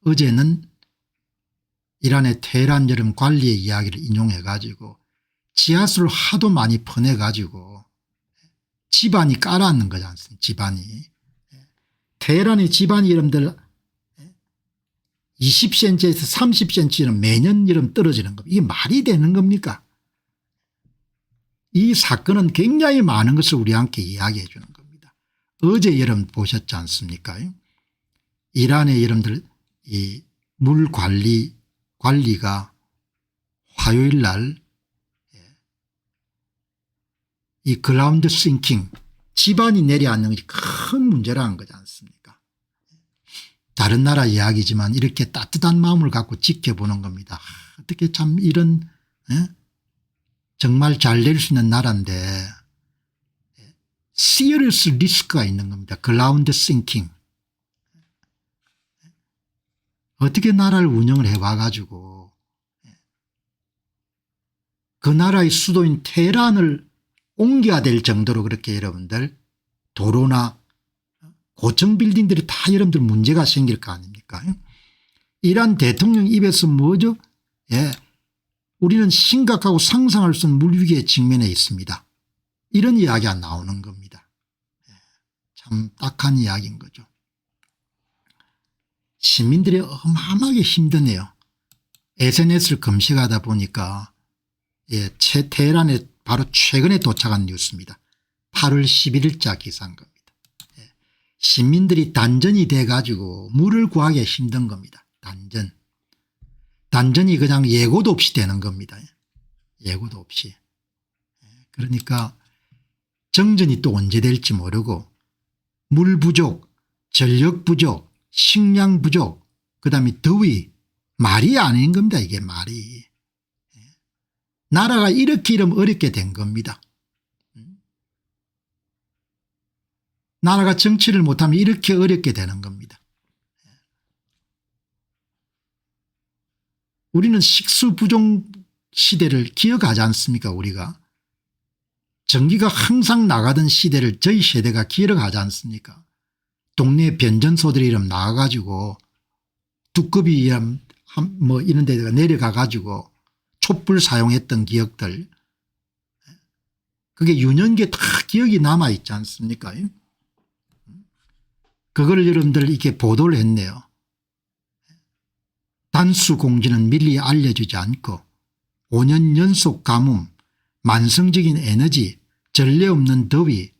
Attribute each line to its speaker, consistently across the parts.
Speaker 1: 어제는 이란의 테헤란 여름 관리의 이야기를 인용해 가지고 지하수를 하도 많이 퍼내 가지고 집안이 깔아앉는 거지 않습니까. 집안이. 테헤란의 집안이 여러분들 20cm에서 30cm는 매년 여름 떨어지는 겁니다. 이게 말이 되는 겁니까? 이 사건은 굉장히 많은 것을 우리와 함께 이야기해 주는 겁니다. 어제 여러분 보셨지 않습니까? 이란의 여러분들 이 물 관리가 화요일 날 이 그라운드 싱킹 집안이 내려앉는 것이 큰 문제라는 거지 않습니까? 다른 나라 이야기지만 이렇게 따뜻한 마음을 갖고 지켜보는 겁니다. 어떻게 참 이런 정말 잘 될 수 있는 나라인데 serious 리스크가 있는 겁니다. 그라운드 싱킹. 어떻게 나라를 운영을 해와 가지고 그 나라의 수도인 테헤란을 옮겨야 될 정도로 그렇게 여러분들 도로나 고층 빌딩들이 다 여러분들 문제가 생길 거 아닙니까? 이란 대통령 입에서 뭐죠? 우리는 심각하고 상상할 수 없는 물위기에 직면해 있습니다. 이런 이야기가 나오는 겁니다. 참 딱한 이야기인 거죠. 시민들이 어마어마하게 힘드네요. SNS를 검색하다 보니까 테헤란에 바로 최근에 도착한 뉴스입니다. 8월 11일자 기사인 겁니다. 시민들이 단전이 돼 가지고 물을 구하기 힘든 겁니다. 단전이 그냥 예고도 없이 되는 겁니다. 예고도 없이. 그러니까 정전이 또 언제 될지 모르고 물 부족, 전력 부족, 식량 부족, 그다음에 더위, 말이 아닌 겁니다. 이게 말이. 나라가 이렇게 이러면 어렵게 된 겁니다. 나라가 정치를 못하면 이렇게 어렵게 되는 겁니다. 우리는 식수 부족 시대를 기억하지 않습니까? 우리가. 전기가 항상 나가던 시대를 저희 세대가 기억하지 않습니까? 동네 변전소들이 이름 나와가지고 두꺼비 뭐 이런 데가 내려가 가지고 촛불 사용했던 기억들, 그게 유년기에 다 기억이 남아 있지 않습니까? 그걸 여러분들 이렇게 보도를 했네요. 단수 공지는 미리 알려주지 않고 5년 연속 가뭄, 만성적인 에너지, 전례 없는 더위.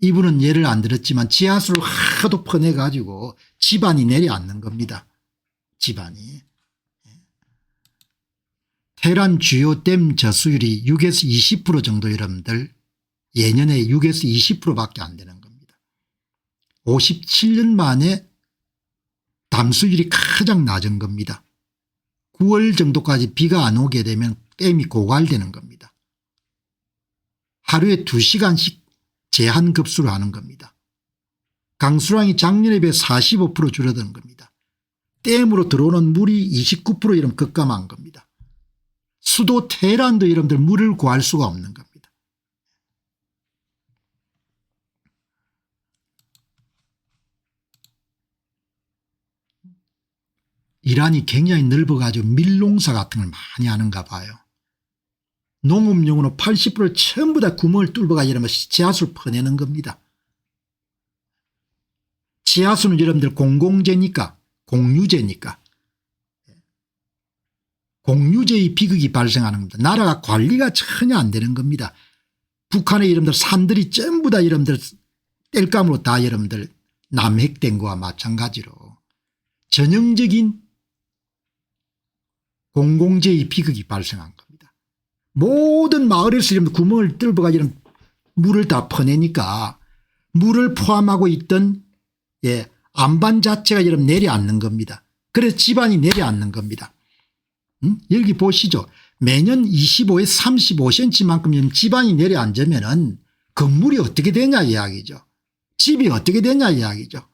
Speaker 1: 이분은 예를 안 들었지만 지하수를 하도 퍼내 가지고 집안이 내려앉는 겁니다. 집안이. 테헤란 주요 댐 저수율이 6에서 20% 정도 여러분들 예년에 6에서 20%밖에 안 되는 겁니다. 57년 만에 담수율이 가장 낮은 겁니다. 9월 정도까지 비가 안 오게 되면 댐이 고갈되는 겁니다. 하루에 2시간씩 제한급수를 하는 겁니다. 강수량이 작년에 비해 45% 줄어드는 겁니다. 댐으로 들어오는 물이 29% 이런 급감한 겁니다. 수도 테헤란도 여러분들 물을 구할 수가 없는 겁니다. 이란이 굉장히 넓어가지고 밀농사 같은 걸 많이 하는가 봐요. 농업용으로 80%를 전부 다 구멍을 뚫어가 이러면 지하수를 퍼내는 겁니다. 지하수는 여러분들 공공재니까, 공유재니까. 공유재의 비극이 발생하는 겁니다. 나라가 관리가 전혀 안 되는 겁니다. 북한의 여러분들 산들이 전부 다 여러분들 땔감으로 다 여러분들 남획된 거와 마찬가지로 전형적인 공공재의 비극이 발생한 겁니다. 모든 마을에서 여러분들 구멍을 뚫어가지고 물을 다 퍼내니까 물을 포함하고 있던 안반 자체가 여러분 내려앉는 겁니다. 그래서 집안이 내려앉는 겁니다. 여기 보시죠. 매년 25에서 35cm만큼 집안이 내려앉으면 건물이 어떻게 되냐 이야기죠. 집이 어떻게 되냐 이야기죠.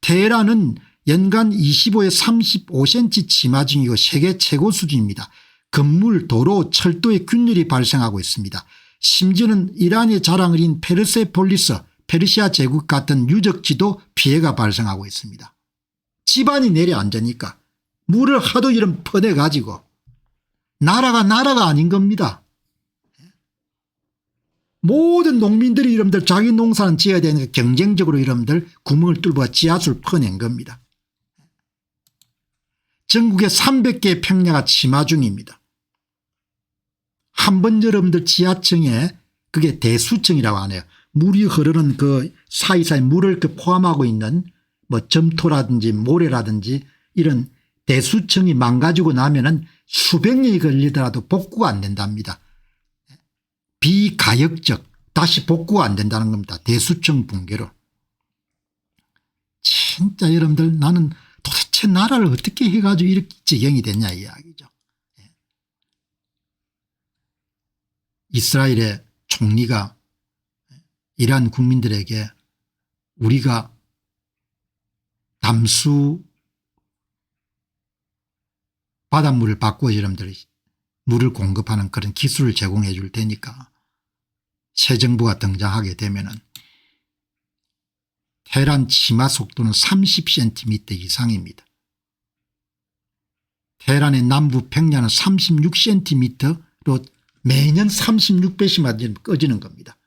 Speaker 1: 테헤란은 연간 25에서 35cm 침하 중이고 세계 최고 수준입니다. 건물, 도로, 철도에 균열이 발생하고 있습니다. 심지어는 이란의 자랑을 인 페르세폴리스, 페르시아 제국 같은 유적지도 피해가 발생하고 있습니다. 집안이 내려앉으니까 물을 하도 이런 퍼내 가지고 나라가 아닌 겁니다. 모든 농민들이 여러분들 자기 농사는 지어야 되니까 경쟁적으로 여러분들 구멍을 뚫고 지하수를 퍼낸 겁니다. 전국에 300개의 평야가 침하 중입니다. 한 번 여러분들 지하층에 그게 대수층이라고 하네요. 물이 흐르는 그 사이사이 물을 포함하고 있는 뭐 점토라든지 모래라든지 이런 대수층이 망가지고 나면은 수백 년이 걸리더라도 복구가 안 된답니다. 비가역적 다시 복구가 안 된다는 겁니다. 대수층 붕괴로. 진짜 여러분들 나는 도대체 나라를 어떻게 해가지고 이렇게 지경이 됐냐 이야기죠. 이스라엘의 총리가 이란 국민들에게 우리가 담수 바닷물을 바꾸어 여러분들 물을 공급하는 그런 기술을 제공해 줄 테니까 새 정부가 등장하게 되면은 테헤란 침하 속도는 30cm 이상입니다. 테헤란의 남부 평야는 36cm로 매년 36배씩 꺼지는 겁니다.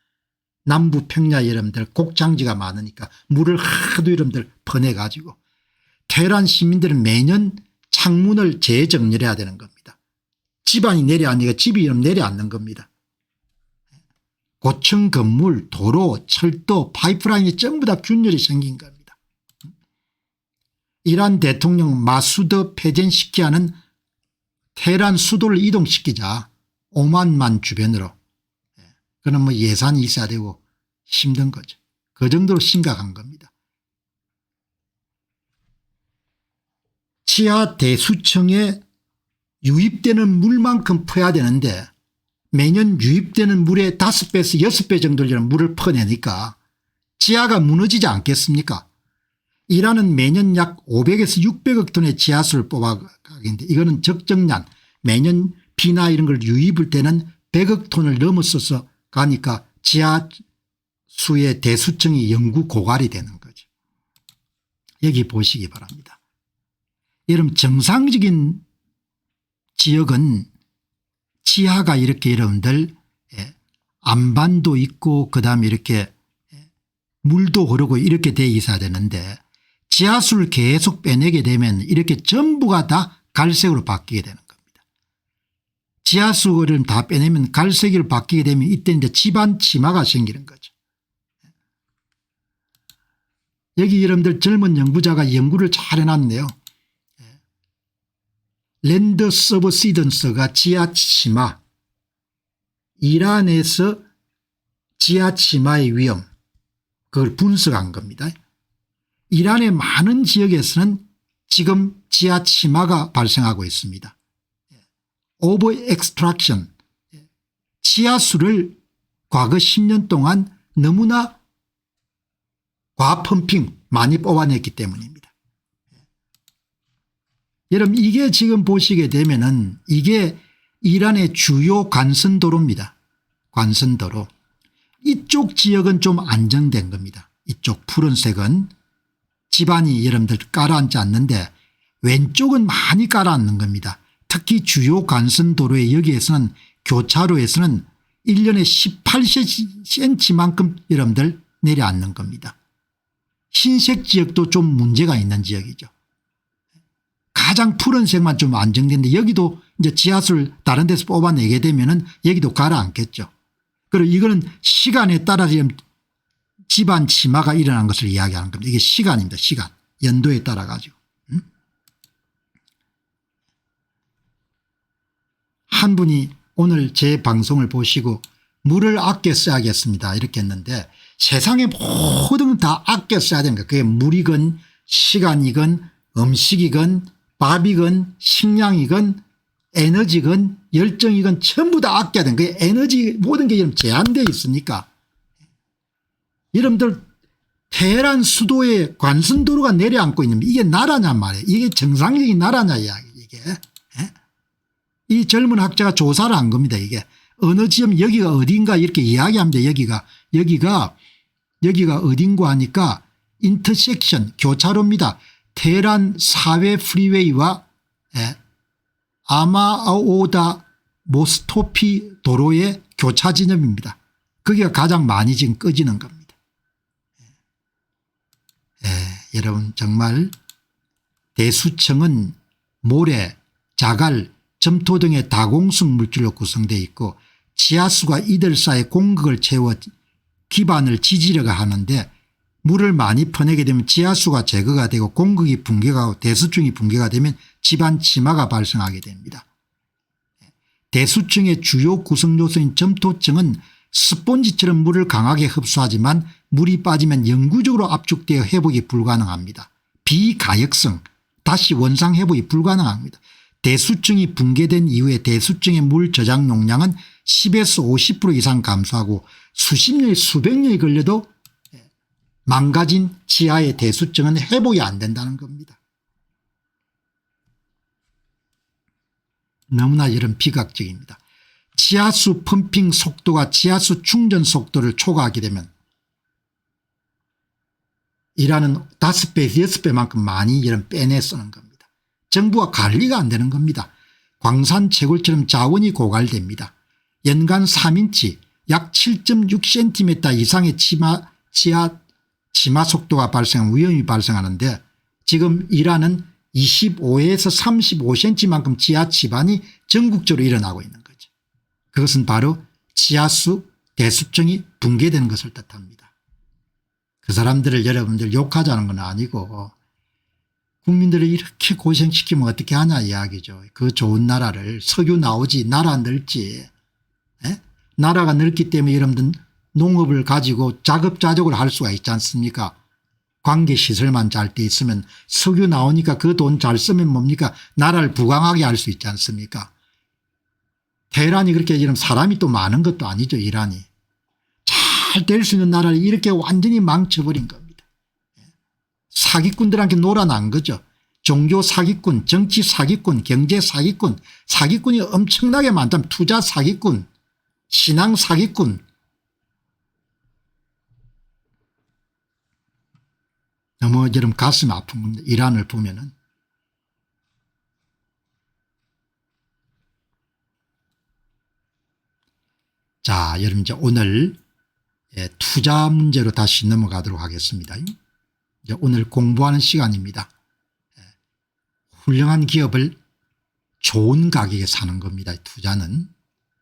Speaker 1: 남부 평야 여러분들 곡창지가 많으니까 물을 하도 여러분들 퍼내 가지고 테헤란 시민들은 매년 창문을 재정렬해야 되는 겁니다. 집안이 내려앉으니까 집이 내려앉는 겁니다. 고층 건물, 도로, 철도, 파이프라인이 전부 다 균열이 생긴 겁니다. 이란 대통령 마수드 페젠시키아는 테헤란 수도를 이동시키자 오만만 주변으로. 그럼 뭐 예산이 있어야 되고 힘든 거죠. 그 정도로 심각한 겁니다. 지하 대수층에 유입되는 물만큼 퍼야 되는데 매년 유입되는 물의 5배에서 6배 정도를 물을 퍼내니까 지하가 무너지지 않겠습니까? 이란은 매년 약 500에서 600억 톤의 지하수를 뽑아가는데 이거는 적정량 매년 비나 이런 걸 유입을 때는 100억 톤을 넘어서서 가니까 지하수의 대수층이 영구 고갈이 되는 거죠. 여기 보시기 바랍니다. 여러분 정상적인 지역은 지하가 이렇게 여러분들 안반도 있고 그다음에 이렇게 물도 흐르고 이렇게 돼 있어야 되는데 지하수를 계속 빼내게 되면 이렇게 전부가 다 갈색으로 바뀌게 되는 겁니다. 지하수를 다 빼내면 갈색으로 바뀌게 되면 이때 이제 집안 침하가 생기는 거죠. 여기 여러분들 젊은 연구자가 연구를 잘 해놨네요. 랜드 서브시던스가 지하 침하, 이란에서 지하 침하의 위험 그걸 분석한 겁니다. 이란의 많은 지역에서는 지금 지하 침하가 발생하고 있습니다. 오버 엑스트랙션, 지하수를 과거 10년 동안 너무나 과펌핑 많이 뽑아냈기 때문입니다. 여러분 이게 지금 보시게 되면은 이게 이란의 주요 관선도로입니다. 관선도로. 이쪽 지역은 좀 안정된 겁니다. 이쪽 푸른색은 집안이 여러분들 깔아앉지 않는데 왼쪽은 많이 깔아앉는 겁니다. 특히 주요 관선도로에 여기에서는 교차로에서는 1년에 18cm만큼 여러분들 내려앉는 겁니다. 흰색 지역도 좀 문제가 있는 지역이죠. 가장 푸른색만 좀 안정되는데 여기도 이제 지하수를 다른 데서 뽑아내게 되면은 여기도 가라앉겠죠. 그리고 이거는 시간에 따라 지금 집안 침하가 일어난 것을 이야기하는 겁니다. 이게 시간입니다. 시간. 연도에 따라 가지고. 한 분이 오늘 제 방송을 보시고 물을 아껴 써야겠습니다 이렇게 했는데 세상에 모든 다 아껴 써야 되는 거예요. 그게 물이건 시간이건 음식이건 밥이건 식량이건 에너지건 열정이건 전부 다 아껴야 되는 거예요. 에너지 모든 게 제한되어 있으니까. 여러분들 테헤란 수도에 관선도로가 내려앉고 있는 이게 나라냐 말이에요. 이게 정상적인 나라냐 이야기 이게. 이 젊은 학자가 조사를 한 겁니다. 이게 어느 지점 여기가 어딘가 이렇게 이야기합니다. 여기가 어딘가 하니까 인터섹션 교차로입니다. 테헤란 사회 프리웨이와 아마오다 모스토피 도로의 교차 지점입니다. 거기가 가장 많이 지금 꺼지는 겁니다. 여러분 정말 대수청은 모래, 자갈, 점토 등의 다공성 물질로 구성되어 있고 지하수가 이들 사이에 공극을 채워 기반을 지지려고 하는데 물을 많이 퍼내게 되면 지하수가 제거가 되고 공극이 붕괴하고 대수증이 붕괴가 되면 집안 치마가 발생하게 됩니다. 대수증의 주요 구성 요소인 점토증은 스폰지처럼 물을 강하게 흡수하지만 물이 빠지면 영구적으로 압축되어 회복이 불가능합니다. 비가역성, 다시 원상 회복이 불가능합니다. 대수증이 붕괴된 이후에 대수증의 물 저장 용량은 10에서 50% 이상 감소하고 수십 년이 수백 년이 걸려도 망가진 지하의 대수증은 회복이 안 된다는 겁니다. 너무나 이런 비각적입니다. 지하수 펌핑 속도가 지하수 충전 속도를 초과하게 되면 이라는 5배 6배만큼 많이 이런 빼내 쓰는 겁니다. 정부가 관리가 안 되는 겁니다. 광산 채굴처럼 자원이 고갈됩니다. 연간 3인치 약 7.6cm 이상의 지하 치마 속도가 발생하면 위험이 발생하는데 지금 이란은 25에서 35cm만큼 지하 치반이 전국적으로 일어나고 있는 거죠. 그것은 바로 지하수 대수증이 붕괴되는 것을 뜻합니다. 그 사람들을 여러분들 욕하자는 건 아니고 국민들을 이렇게 고생시키면 어떻게 하냐 이야기죠. 그 좋은 나라를 석유 나오지 나라 넓지. 나라가 넓기 때문에 여러분들 농업을 가지고 자급자족을 할 수가 있지 않습니까? 관계시설만 잘 돼 있으면 석유 나오니까 그 돈 잘 쓰면 뭡니까? 나라를 부강하게 할 수 있지 않습니까? 테헤란이 그렇게 이런 사람이 또 많은 것도 아니죠. 이란이. 잘 될 수 있는 나라를 이렇게 완전히 망쳐버린 겁니다. 사기꾼들한테 놀아난 거죠. 종교 사기꾼, 정치 사기꾼, 경제 사기꾼, 사기꾼이 엄청나게 많다면 투자 사기꾼, 신앙 사기꾼. 너무 여러분 가슴이 아픈 겁니다. 이란을 보면은. 자, 여러분 이제 오늘 투자 문제로 다시 넘어가도록 하겠습니다. 이제 오늘 공부하는 시간입니다. 훌륭한 기업을 좋은 가격에 사는 겁니다. 투자는.